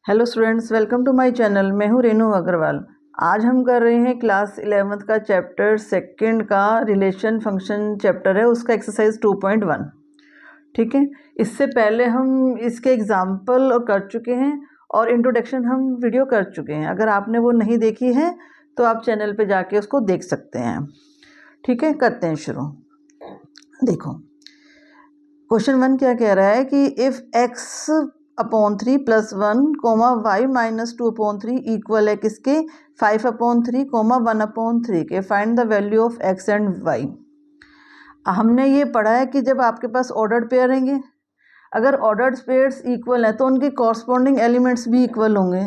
Hello students, welcome to my channel. मैं हूँ रेनू अग्रवाल। आज हम कर रहे हैं क्लास 11th का चैप्टर सेकंड का रिलेशन फंक्शन चैप्टर है, उसका एक्सरसाइज 2.1। ठीक है, इससे पहले हम इसके एग्जाम्पल और कर चुके हैं और इंट्रोडक्शन हम वीडियो कर चुके हैं। अगर आपने वो नहीं देखी है तो आप चैनल पे जाके उसको देख सकते हैं। ठीक है, करते हैं शुरू। देखो, क्वेश्चन 1 क्या कह रहा है कि if x upon 3 plus 1 comma y minus 2 upon 3 equal है किसके 5 अपॉन 3 कोमा 1 अपॉन 3 के, find the value of x and y। हमने ये पढ़ा है कि जब आपके पास ऑर्डर्ड पेयर रहेंगे, अगर ऑर्डर्ड पेयर्स इक्वल हैं तो उनके कॉरस्पॉन्डिंग एलिमेंट्स भी इक्वल होंगे।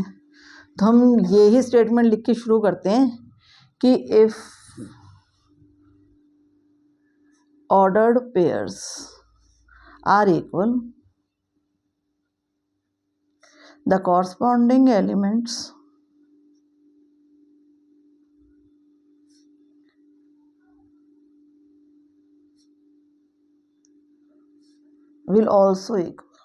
तो हम ये ही स्टेटमेंट लिख के शुरू करते हैं कि if ordered pairs are equal, the corresponding elements will also equal।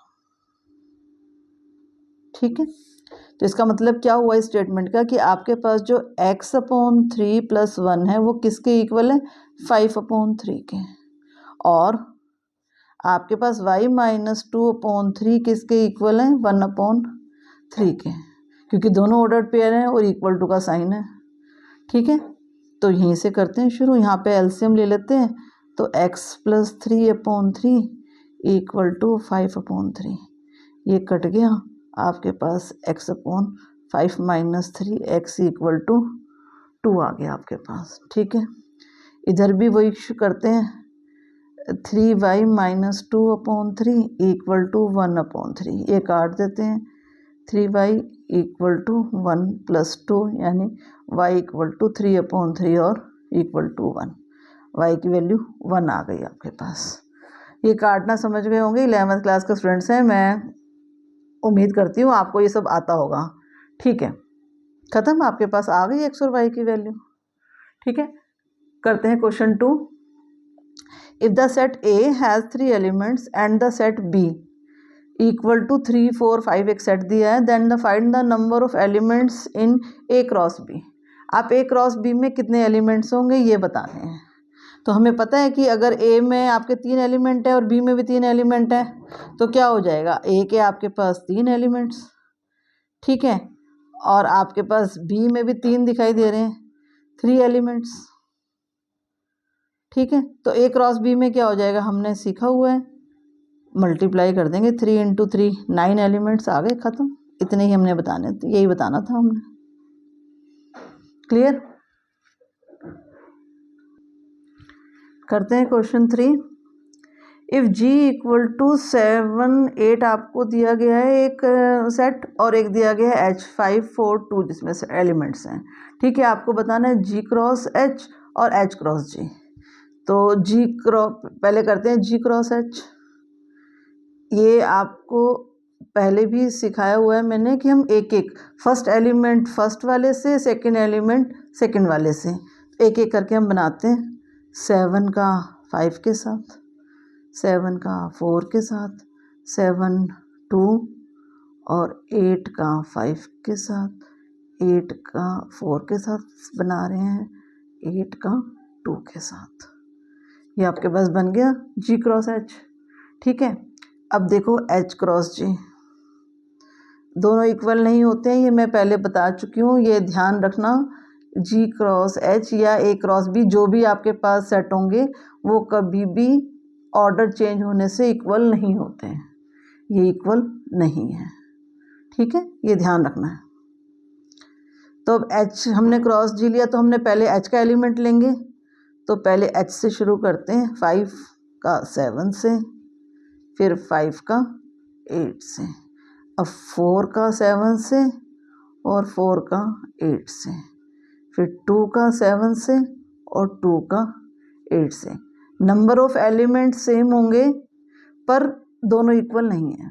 ठीक है, तो इसका मतलब क्या हुआ इस स्टेटमेंट का कि आपके पास जो x अपॉन 3 प्लस 1 है वो किसके इक्वल है 5 अपॉन 3 के, और आपके पास y माइनस 2 अपॉन 3 किसके इक्वल है 1 अपॉन 3 के, क्योंकि दोनों ऑर्डर्ड पेयर हैं और इक्वल टू का साइन है। ठीक है, तो यहीं से करते हैं शुरू। यहाँ पे एलसीएम ले लेते हैं, तो x plus 3 upon 3 equal to 5 upon 3, ये कट गया, आपके पास x upon 5 minus 3 x equal to 2 आ गया आपके पास। ठीक है, इधर भी वही करते हैं, 3y minus 2 upon 3 equal to 1 upon 3, ये काट देते हैं, 3y इक्वल टू 1 प्लस 2 यानी y इक्वल टू 3 अपॉन 3 और इक्वल टू 1, y की वैल्यू 1 आ गई आपके पास। ये काटना समझ गए होंगे, 11th क्लास के स्टूडेंट्स हैं, मैं उम्मीद करती हूँ आपको ये सब आता होगा। ठीक है, खत्म, आपके पास आ गई x और y की वैल्यू। ठीक है, करते हैं question 2। If the set A has 3 elements and the set B equal to 3 4 5 एक सेट दिया है, then the find the number of elements in A cross B। आप A क्रॉस B में कितने एलिमेंट्स होंगे ये बताने हैं। तो हमें पता है कि अगर A में आपके 3 एलिमेंट है और B में भी 3 एलिमेंट है तो क्या हो जाएगा, A के आपके पास 3 एलिमेंट्स, ठीक है, और आपके पास B में भी 3 दिखाई दे रहे हैं, 3 एलिमेंट्स। ठीक है, तो A क्रॉस B में क्या हो जाएगा, हमने सीखा हुआ है, मल्टीप्लाई कर देंगे, 3 इंटू 3 9 एलिमेंट्स आ गए, ख़त्म। इतने ही हमने बताने थे, यही बताना था हमने। क्लियर, करते हैं question 3। If G equal to 7 8 आपको दिया गया है एक सेट, और एक दिया गया है H 5 4 2 जिसमें से एलिमेंट्स हैं। ठीक है, आपको बताना है G क्रॉस H और H क्रॉस G। तो G क्रॉस पहले करते हैं, G क्रॉस H। ये आपको पहले भी सिखाया हुआ है मैंने कि हम एक एक फर्स्ट एलिमेंट फर्स्ट वाले से, सेकंड एलिमेंट सेकंड वाले से एक एक करके हम बनाते हैं। 7 का 5 के साथ, 7 का 4 के साथ, 7 2 और 8 का 5 के साथ, 8 का 4 के साथ बना रहे हैं, 8 का 2 के साथ। ये आपके पास बन गया G क्रॉस H। ठीक है, अब देखो H क्रॉस G, दोनों इक्वल नहीं होते हैं, ये मैं पहले बता चुकी हूँ, ये ध्यान रखना। G क्रॉस H या A क्रॉस B जो भी आपके पास सेट होंगे वो कभी भी ऑर्डर चेंज होने से इक्वल नहीं होते हैं, ये इक्वल नहीं है। ठीक है, ये ध्यान रखना है। तो अब H हमने क्रॉस G लिया तो हमने पहले H का एलिमेंट लेंगे, तो पहले H से शुरू करते हैं, 5 का 7 से, फिर 5 का 8 से, अब 4 का 7 से और 4 का 8 से, फिर 2 का 7 से और 2 का 8 से। नंबर ऑफ एलिमेंट सेम होंगे पर दोनों इक्वल नहीं है,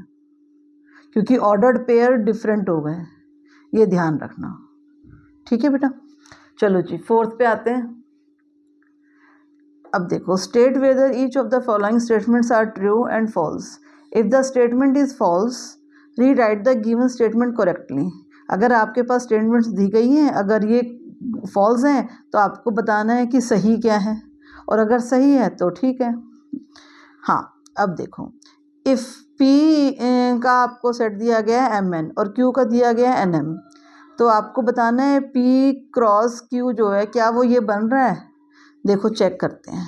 क्योंकि ऑर्डर्ड पेयर डिफरेंट हो गए, ये ध्यान रखना। ठीक है बेटा, चलो जी 4th पे आते हैं। अब देखो, state whether each of the following statements are true and false. If the statement is false rewrite the given statement correctly. अगर आपके पास स्टेटमेंट्स दी गई हैं, अगर ये फॉल्स हैं तो आपको बताना है कि सही क्या है, और अगर सही है तो ठीक है। हाँ, अब देखो, इफ़ पी का आपको सेट दिया गया है mn और क्यू का दिया गया है nm, तो आपको बताना है p क्रॉस q जो है क्या वो ये बन रहा है। देखो चेक करते हैं,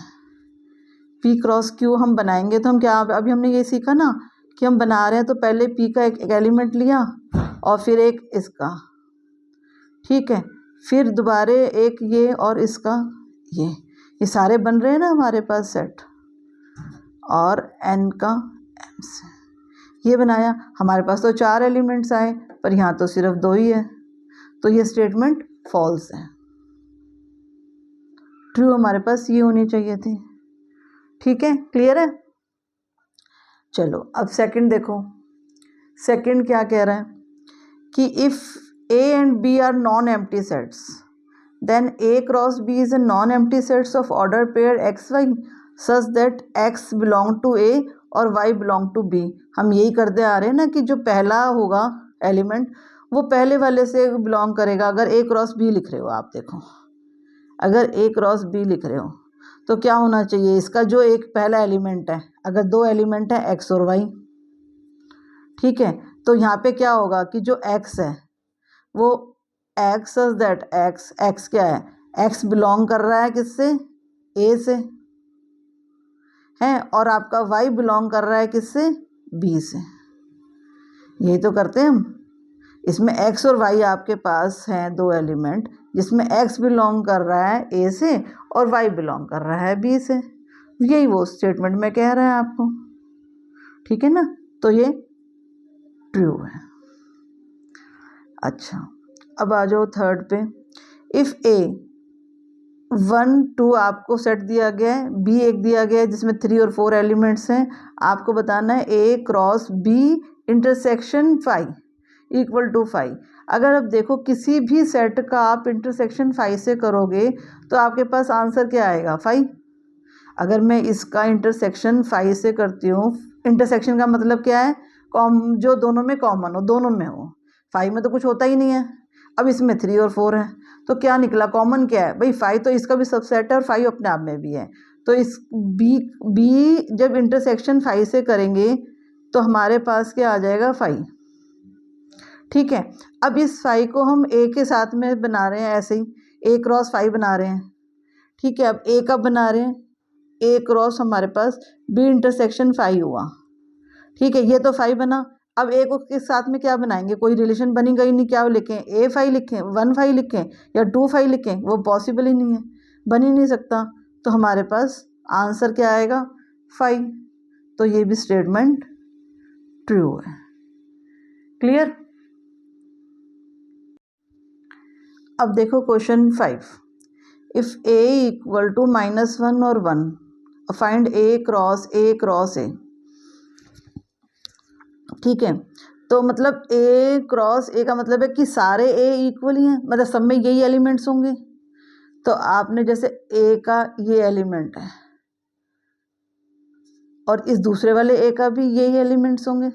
p क्रॉस q हम बनाएंगे तो हम क्या, अभी हमने ये सीखा ना कि हम बना रहे हैं तो पहले p का एक एलिमेंट लिया और फिर एक इसका, ठीक है, फिर दोबारा एक ये और इसका ये सारे बन रहे हैं ना हमारे पास सेट, और n का m से ये बनाया। हमारे पास तो 4 एलिमेंट्स आए पर यहाँ तो सिर्फ 2 ही है, तो ये स्टेटमेंट फॉल्स है। ट्रू हमारे पास ये होनी चाहिए थी। ठीक है, क्लियर है। चलो अब सेकंड देखो, सेकंड क्या कह रहा है कि if a and b are non empty sets then a cross b is a non empty sets of order pair x y such that x belong to a और y बिलोंग टू b। हम यही करते आ रहे हैं ना कि जो पहला होगा एलिमेंट वो पहले वाले से बिलोंग करेगा। अगर a क्रॉस b लिख रहे हो आप, देखो अगर a क्रॉस b लिख रहे हो तो क्या होना चाहिए, इसका जो एक पहला एलिमेंट है, अगर 2 एलिमेंट है x और y, ठीक है, तो यहाँ पे क्या होगा कि जो x है वो x सच दैट x क्या है, x बिलोंग कर रहा है किससे, a से है, और आपका y बिलोंग कर रहा है किससे, b से। यही तो करते हैं हम। इसमें x और y आपके पास हैं 2 एलिमेंट जिसमें x बिलोंग कर रहा है a से और y बिलोंग कर रहा है b से। यही वो स्टेटमेंट में कह रहा है आपको, ठीक है ना, तो ये ट्रू है। अच्छा, अब आ जाओ थर्ड पे। इफ़ a 1 2 आपको सेट दिया गया है, b एक दिया गया है जिसमें 3 और 4 एलिमेंट्स हैं, आपको बताना है a cross b intersection 5 equal to 5। अगर अब देखो किसी भी सेट का आप इंटरसेक्शन 5 से करोगे तो आपके पास आंसर क्या आएगा, 5। अगर मैं इसका इंटरसेक्शन 5 से करती हूँ, इंटरसेक्शन का मतलब क्या है, जो दोनों में कॉमन हो, दोनों में हो। 5 में तो कुछ होता ही नहीं है, अब इसमें 3 और 4 है तो क्या निकला, कॉमन क्या है भाई, 5 तो इसका भी सबसेट है और 5 अपने आप में भी है। तो इस बी जब इंटरसेक्शन 5 से करेंगे तो हमारे पास क्या आ जाएगा, 5। ठीक है, अब इस 5 को हम a के साथ में बना रहे हैं, ऐसे ही a क्रॉस 5 बना रहे हैं। ठीक है, अब a कब बना रहे हैं, a क्रॉस हमारे पास b इंटरसेक्शन 5 हुआ। ठीक है, ये तो 5 बना। अब a को के साथ में क्या बनाएंगे, कोई रिलेशन बनेगा ही नहीं, क्या लिखें, a 5 लिखें, 1 5 लिखें या 2 5 लिखें, वो पॉसिबल ही नहीं है, बन ही नहीं सकता। तो हमारे पास आंसर क्या आएगा, 5। तो ये भी स्टेटमेंट ट्रू है। क्लियर। अब देखो question 5। If a equal to -1 और 1 फाइंड a क्रॉस a। ठीक है, तो मतलब a क्रॉस a का मतलब है कि सारे a इक्वल ही हैं, मतलब सब में यही एलिमेंट्स होंगे। तो आपने जैसे a का ये एलिमेंट है और इस दूसरे वाले a का भी यही एलिमेंट्स होंगे,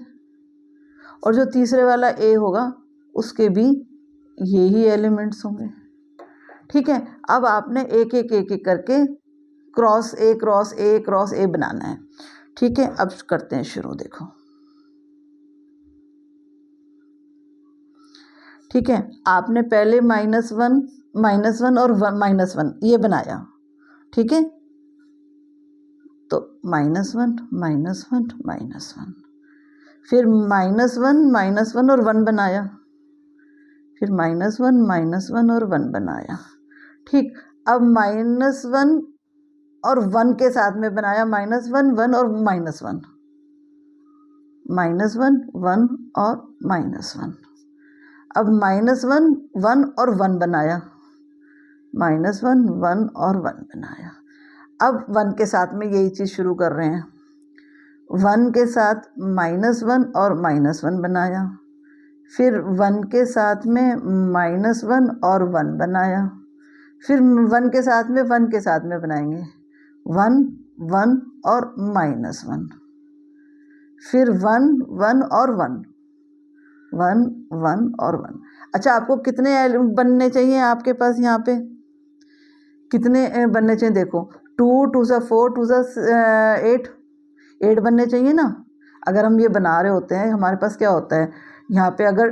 और जो तीसरे वाला a होगा उसके भी यही एलिमेंट्स होंगे। ठीक है, अब आपने एक करके क्रॉस a बनाना है। ठीक है, अब करते हैं शुरू। देखो, ठीक है, आपने पहले -1 और -1 ये बनाया। ठीक है, तो -1 फिर -1 और 1 बनाया, फिर -1 और 1 बनाया। ठीक, अब -1 और 1 के साथ में बनाया, -1 1 और -1 -1 और -1। अब -1 1 और 1 बनाया, -1 1 और 1 बनाया। अब 1 के साथ में यही चीज़ शुरू कर रहे हैं, 1 के साथ -1 और -1 बनाया, फिर 1 के साथ में -1 और 1 बनाया, फिर 1 के साथ में बनाएंगे 1 1 और -1, फिर 1 1 और 1, 1 1 और 1। अच्छा, आपको कितने बनने चाहिए आपके पास यहाँ पे, कितने बनने चाहिए? देखो 2 2 सा 4 2 सा 8 बनने चाहिए ना। अगर हम ये बना रहे होते हैं, हमारे पास क्या होता है यहाँ पे, अगर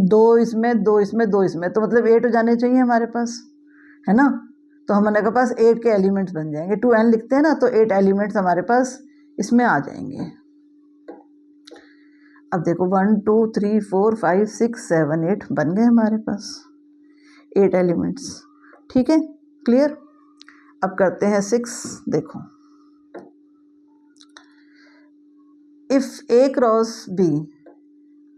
2 इसमें 2 इसमें 2 इसमें, तो मतलब 8 हो जाने चाहिए हमारे पास, है ना। तो हमारे के पास 8 के एलिमेंट्स बन जाएंगे, 2n लिखते हैं ना, तो 8 एलिमेंट्स हमारे पास इसमें आ जाएंगे। अब देखो 1 2 3 4 5 6 7 8 बन गए हमारे पास 8 एलिमेंट्स। ठीक है, क्लियर। अब करते हैं 6। देखो, इफ ए क्रॉस बी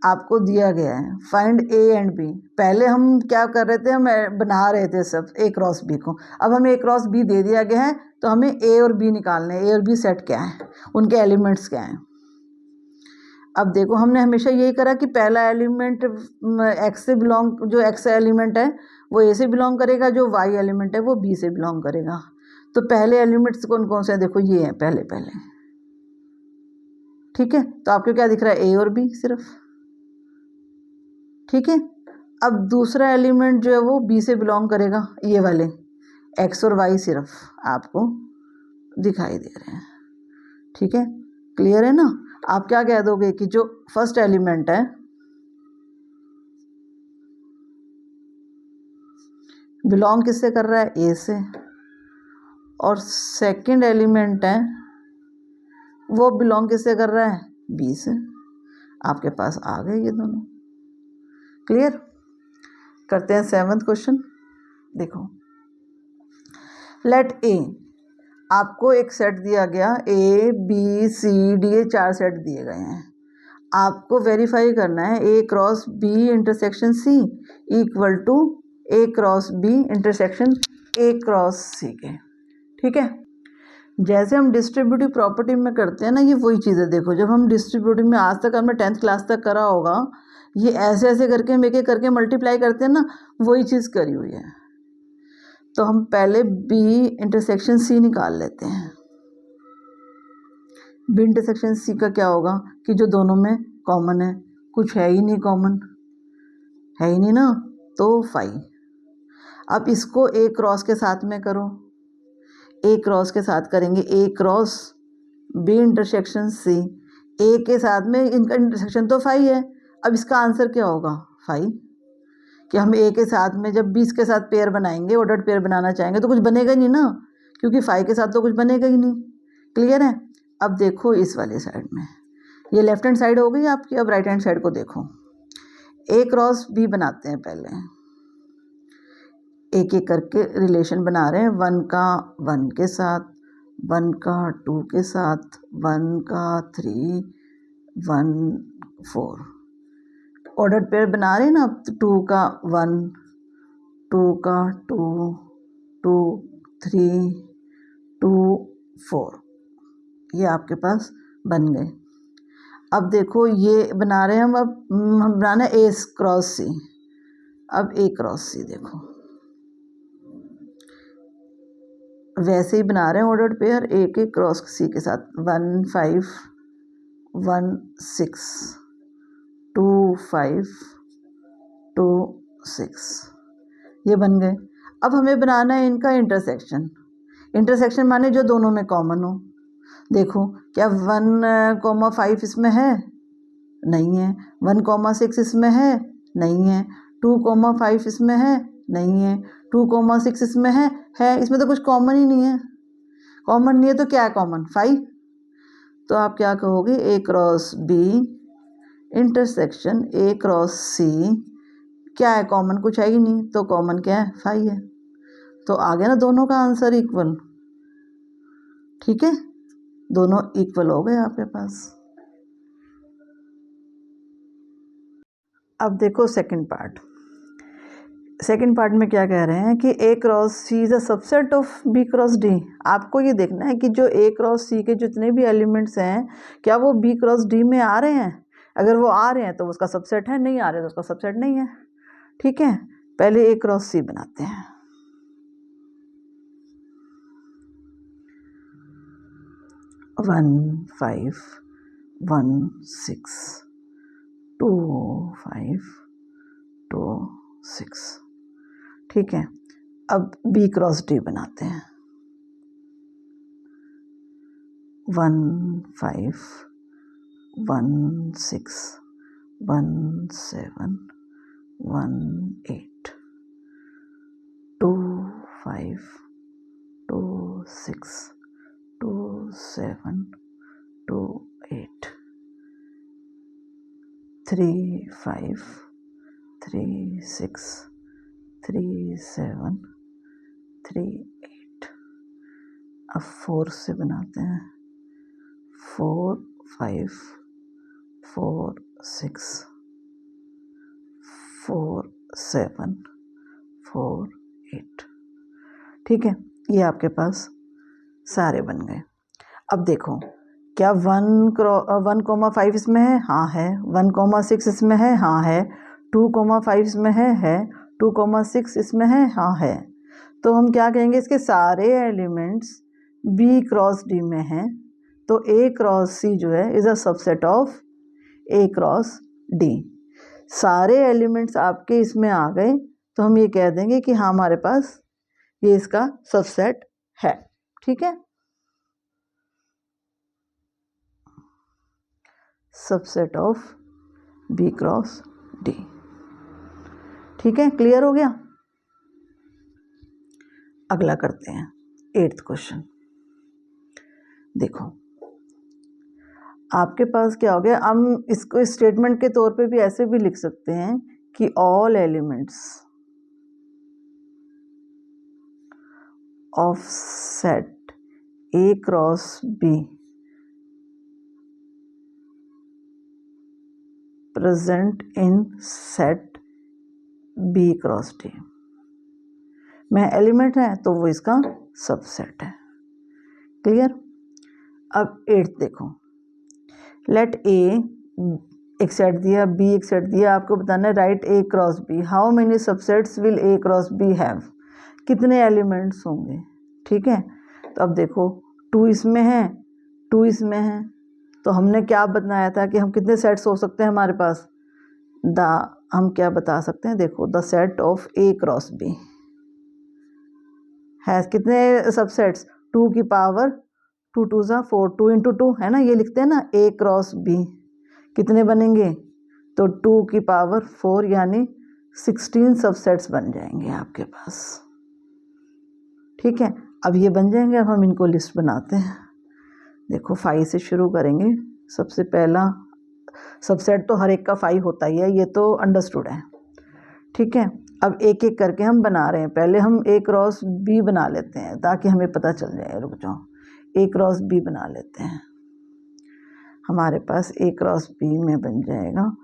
आपको दिया गया है, फाइंड ए एंड बी। पहले हम क्या कर रहे थे, हम बना रहे थे सब ए क्रॉस बी को। अब हमें ए क्रॉस बी दे दिया गया है, तो हमें ए और बी निकालने हैं। ए और बी सेट क्या है, उनके एलिमेंट्स क्या हैं। अब देखो, हमने हमेशा यही करा कि पहला एलिमेंट एक्स से बिलोंग, जो एक्स एलिमेंट है वो ए से बिलोंग करेगा, जो वाई एलिमेंट है वो बी से बिलोंग करेगा। तो पहले एलिमेंट्स कौन कौन से हैं, देखो ये हैं पहले पहले। ठीक है, तो आपको क्या दिख रहा है, ए और बी सिर्फ। ठीक है, अब दूसरा एलिमेंट जो है वो बी से बिलोंग करेगा, ये वाले एक्स और वाई सिर्फ आपको दिखाई दे रहे हैं। ठीक है, क्लियर है ना। आप क्या कह दोगे कि जो फर्स्ट एलिमेंट है बिलोंग किससे कर रहा है, ए से, और सेकंड एलिमेंट है वो बिलोंग किससे कर रहा है, बी से। आपके पास आ गए ये दोनों। क्लियर। करते हैं 7th क्वेश्चन। देखो, लेट ए, आपको एक सेट दिया गया, ए बी सी डी, ये 4 सेट दिए गए हैं। आपको वेरीफाई करना है A cross B intersection C equal to A cross B intersection A cross C के। ठीक है, जैसे हम डिस्ट्रीब्यूटिव प्रॉपर्टी में करते हैं ना, ये वही चीज़ है। देखो, जब हम डिस्ट्रीब्यूटिव में आज तक हमने 10th क्लास तक करा होगा, ये ऐसे ऐसे करके हम एक एक करके मल्टीप्लाई करते हैं ना, वही चीज़ करी हुई है। तो हम पहले बी इंटरसेक्शन सी निकाल लेते हैं। बी इंटरसेक्शन सी का क्या होगा कि जो दोनों में कॉमन है, कुछ है ही नहीं कॉमन, है ही नहीं ना, तो 5। अब इसको ए क्रॉस के साथ में करो, ए क्रॉस के साथ करेंगे, ए क्रॉस बी इंटरसेक्शन सी, ए के साथ में इनका इंटरसेक्शन तो 5 है। अब इसका आंसर क्या होगा, 5। कि हम ए के साथ में जब 20 के साथ पेयर बनाएंगे, ऑर्डर्ड पेयर बनाना चाहेंगे, तो कुछ बनेगा नहीं ना, क्योंकि 5 के साथ तो कुछ बनेगा ही नहीं। क्लियर है। अब देखो इस वाले साइड में, ये लेफ्ट हैंड साइड हो गई आपकी। अब राइट हैंड साइड को देखो, ए क्रॉस बी बनाते हैं पहले, एक एक करके रिलेशन बना रहे हैं। 1 का 1 के साथ, 1 का 2 के साथ, 1 का 3, 1 4, ऑर्डर पेयर बना रहे हैं ना। 2 का 1, 2 का 2, 2 3, 2 4, ये आपके पास बन गए। अब देखो ये बना रहे हैं हम, अब हम बनाना है ए क्रॉस सी। अब ए क्रॉस सी देखो, वैसे ही बना रहे हैं ऑर्डर्ड पेयर, ए के क्रॉस सी के साथ। 1 5 1 6, 2 5 2 6, ये बन गए। अब हमें बनाना है इनका इंटरसेक्शन। इंटरसेक्शन माने जो दोनों में कॉमन हो। देखो, क्या 1,5 इसमें है, नहीं है। 1,6 इसमें है, नहीं है। 2,5 इसमें है, नहीं है। 2,6 इसमें है, इसमें तो कुछ कॉमन ही नहीं है। कॉमन नहीं है तो क्या है कॉमन, 5। तो आप क्या कहोगे, A cross B intersection A cross C, क्या है कॉमन, कुछ है ही नहीं, तो कॉमन क्या है, 5 है। तो आ गया ना दोनों का आंसर इक्वल। ठीक है, दोनों इक्वल हो गए आपके पास। अब देखो सेकंड पार्ट। सेकंड पार्ट में क्या कह रहे हैं कि A cross C is a subset of B cross D. आपको ये देखना है कि जो ए क्रॉस सी के जितने भी एलिमेंट्स हैं, क्या वो बी क्रॉस डी में आ रहे हैं। अगर वो आ रहे हैं तो उसका सबसेट है, नहीं आ रहे तो उसका सबसेट नहीं है। ठीक है, पहले ए क्रॉस सी बनाते हैं। वन 5 1 6 2 5 2 6। ठीक है, अब B क्रॉस D बनाते हैं। 1 5 1 6 1 7 1 8 2 5 2 6 2 7 2 8 3 5 3 6 3 7 3 8। अब 4 से बनाते हैं। 4 5 4 6 4 7 4 8। ठीक है, ये आपके पास सारे बन गए। अब देखो, क्या 1,5 इसमें है? हाँ है। 1,6 इसमें है? हाँ है। 2,5 इसमें है। 2,6 इसमें है? हाँ है। तो हम क्या कहेंगे, इसके सारे एलिमेंट्स B क्रॉस D में हैं, तो A क्रॉस C जो है is a subset of A cross D। सारे एलिमेंट्स आपके इसमें आ गए तो हम ये कह देंगे कि हाँ हमारे पास ये इसका सबसेट है। ठीक है, subset of B cross D। ठीक है, क्लियर हो गया। अगला करते हैं 8th क्वेश्चन। देखो, आपके पास क्या हो गया, हम इसको स्टेटमेंट के तौर पे भी ऐसे भी लिख सकते हैं कि all elements of set A cross B present in set B cross D में एलिमेंट है तो वो इसका सबसेट है। क्लियर। अब 8th देखो, लेट A एक सेट दिया, B एक सेट दिया, आपको बताना है right A cross B, how many subsets will A cross B have, कितने एलिमेंट्स होंगे। ठीक है, तो अब देखो 2 इसमें है, 2 इसमें है, तो हमने क्या बताया था कि हम कितने सेट्स हो सकते हैं हमारे पास। हम क्या बता सकते हैं, देखो the set of A cross B है कितने सबसेट्स, 2 की पावर 2 2 ज़ा 4, 2 इंटू 2 है ना, ये लिखते हैं ना A क्रॉस B, कितने बनेंगे, तो 2 की पावर 4 यानी 16 सबसेट्स बन जाएंगे आपके पास। ठीक है, अब ये बन जाएंगे। अब हम इनको लिस्ट बनाते हैं। देखो 5 से शुरू करेंगे। सबसे पहला सबसेट तो हर एक का 5 होता ही है, ये तो अंडरस्टूड है। ठीक है, अब एक एक करके हम बना रहे हैं। पहले हम A क्रॉस B बना लेते हैं ताकि हमें पता चल जाए। रुक जाओ, A क्रॉस B बना लेते हैं। हमारे पास A क्रॉस B में बन जाएगा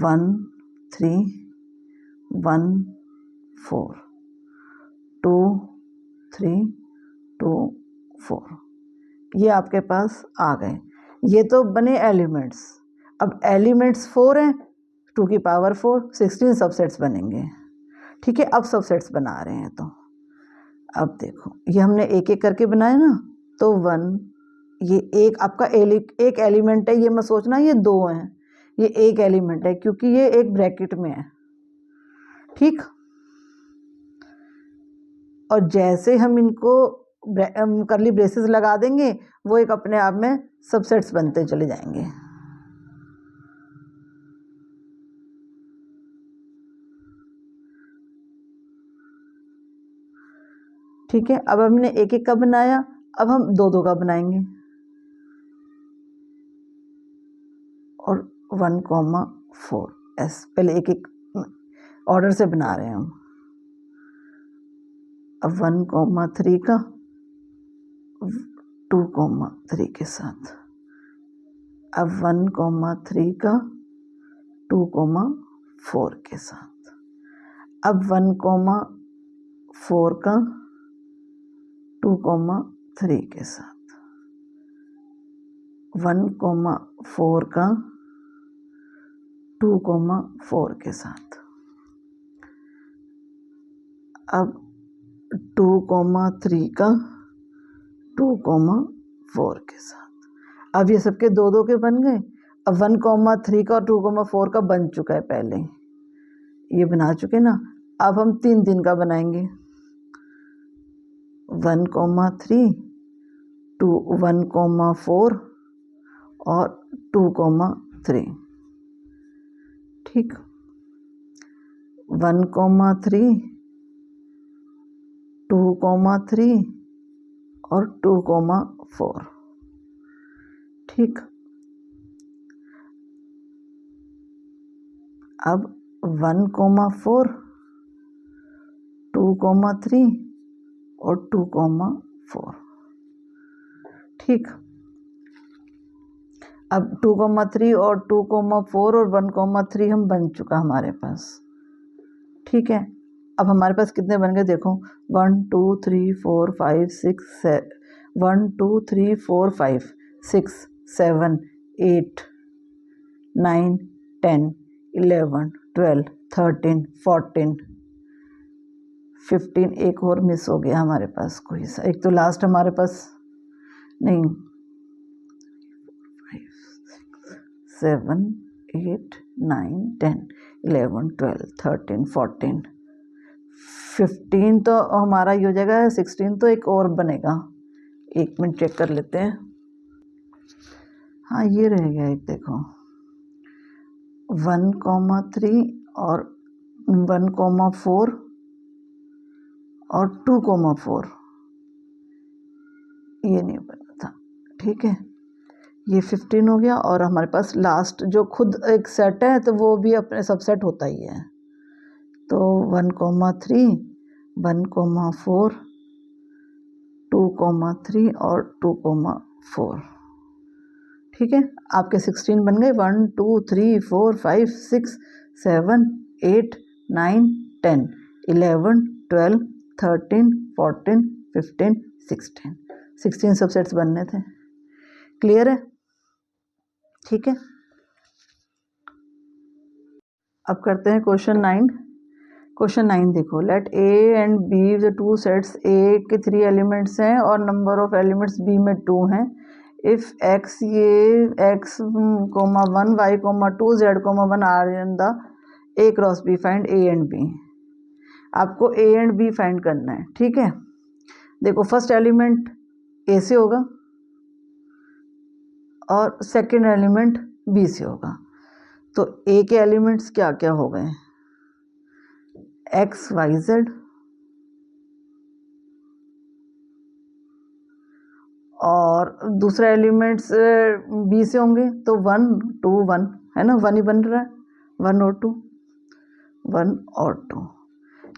1 3 1 4 2 3 2 4। ये आपके पास आ गए। ये तो बने एलिमेंट्स। अब एलिमेंट्स 4 हैं, 2 की पावर 4, 16 सबसेट्स बनेंगे। ठीक है, अब सबसेट्स बना रहे हैं। तो अब देखो, ये हमने एक एक करके बनाया ना, तो 1, ये एक आपका एक एलिमेंट है, ये मत सोचना ये 2 हैं, ये एक एलिमेंट है क्योंकि ये एक ब्रैकेट में है। ठीक, और जैसे हम इनको करली ब्रेसेस लगा देंगे, वो एक अपने आप में सबसेट्स बनते चले जाएंगे। ठीक है, अब हमने एक एक का बनाया, अब हम 2 2 का बनाएंगे और 1,4 ऐसे पहले एक एक ऑर्डर से बना रहे हैं हम। अब 1,3 का 2,3 के साथ, अब 1,3 का 2,4 के साथ, अब 1,4 का 2,3 के साथ, 1,4 का 2,4 के साथ, अब 2,3 का 2,4 के साथ। अब ये सबके 2 2 के बन गए। अब 1,3 का और 2,4 का बन चुका है पहले, ये बना चुके ना। अब हम 3 का बनाएंगे, 1,3 2 1,4 और 2,3, ठीक। 1,3 2,3 और 2,4, ठीक। अब 1,4 2,3 और 2,4, ठीक। अब 2,3 और 2,4 और 1,3 हम बन चुका हमारे पास, ठीक है। अब हमारे पास कितने बन गए देखो, 1 2 3 4 5 6 1 2 3 4 5 6 7 8 9 10 11 12 13 14 15, एक और मिस हो गया हमारे पास कोई सा, एक तो लास्ट हमारे पास नहीं, 7 8 9 10 11 12 13 14 15 तो हमारा ही हो जाएगा, 16 तो एक और बनेगा, एक मिनट चेक कर लेते हैं। हाँ ये रह गया एक, देखो 1,3 और 1,4 और 2,4, ये नहीं बना था, ठीक है। ये 15 हो गया, और हमारे पास लास्ट जो खुद एक सेट है तो वो भी अपने सबसेट होता ही है, तो 1,3 1,4 2,3 और 2,4, ठीक है। आपके 16 बन गए, 1 2 3 4 5 6 7 8 9 10 11 12 13 14 15 16 सबसेट्स बनने थे, क्लियर है, ठीक है। अब करते हैं क्वेश्चन 9। क्वेश्चन 9 देखो, let A and B the two sets, A के 3 एलिमेंट्स हैं और नंबर ऑफ एलिमेंट्स बी में 2 हैं। इफ एक्स, ये x, 1 y, 2 z, 1 are in the A cross B, find A and B. आपको ए एंड बी फाइंड करना है, ठीक है। देखो फर्स्ट एलिमेंट ए से होगा और सेकंड एलिमेंट बी से होगा, तो ए के एलिमेंट्स क्या क्या हो गए, एक्स वाई जेड, और दूसरा एलिमेंट्स बी से होंगे तो 1 2 1 है ना, 1 ही बन रहा है, 1 और 2 1 और 2।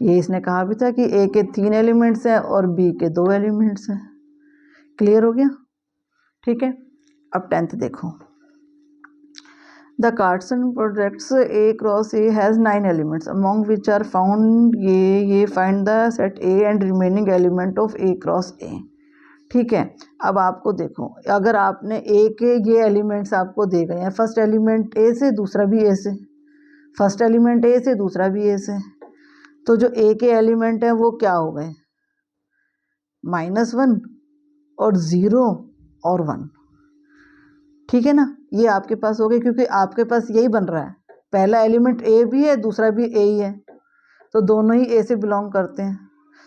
ये इसने कहा भी था कि ए के 3 एलिमेंट्स हैं और बी के 2 एलिमेंट्स हैं, क्लियर हो गया, ठीक है। अब 10th देखो, the Cartesian projects A cross A has 9 elements among which are found ये find the set A and remaining element of A cross A, ठीक है। अब आपको देखो, अगर आपने ए के ये एलिमेंट्स आपको दे गए हैं, फर्स्ट एलिमेंट ए से, दूसरा भी ए से, फर्स्ट एलिमेंट ए से, दूसरा भी ए से, तो जो ए के एलिमेंट हैं वो क्या हो गए, -1 और 0 और 1, ठीक है ना। ये आपके पास हो गए क्योंकि आपके पास यही बन रहा है, पहला एलिमेंट ए भी है, दूसरा भी ए ही है, तो दोनों ही ए से बिलोंग करते हैं,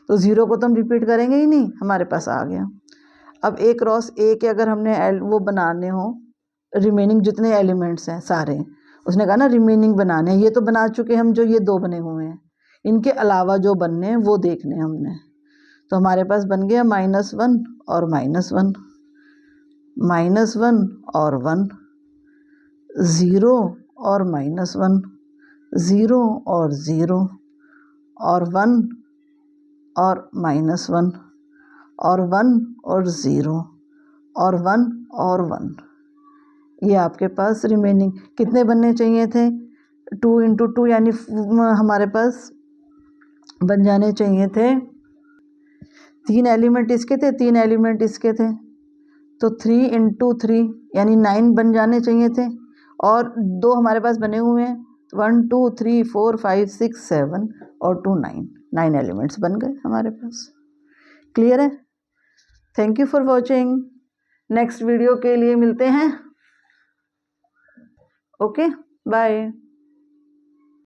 तो 0 को तो हम रिपीट करेंगे ही नहीं, हमारे पास आ गया। अब ए क्रॉस ए के अगर हमने वो बनाने हो, रिमेनिंग जितने एलिमेंट्स हैं सारे, उसने कहा ना रिमेनिंग बनाने हैं, ये तो बना चुके हम, जो ये 2 बने हुए हैं, इनके अलावा जो बनने हैं वो देखने हैं हमने, तो हमारे पास बन गया -1 और -1, -1 और 1, 0 और -1, 0 और 0 और 1 और -1 और 1 और 0 और 1 और 1, ये आपके पास रिमेनिंग कितने बनने चाहिए थे, 2 × 2 यानी हमारे पास बन जाने चाहिए थे, 3 एलिमेंट इसके थे, 3 एलिमेंट इसके थे, तो 3 × 3 यानी 9 बन जाने चाहिए थे, और 2 हमारे पास बने हुए हैं, 1 2 3 4 5 6 7 और 2 9 एलिमेंट्स बन गए हमारे पास, क्लियर है। Thank you for watching, next video के लिए मिलते हैं। Okay, bye.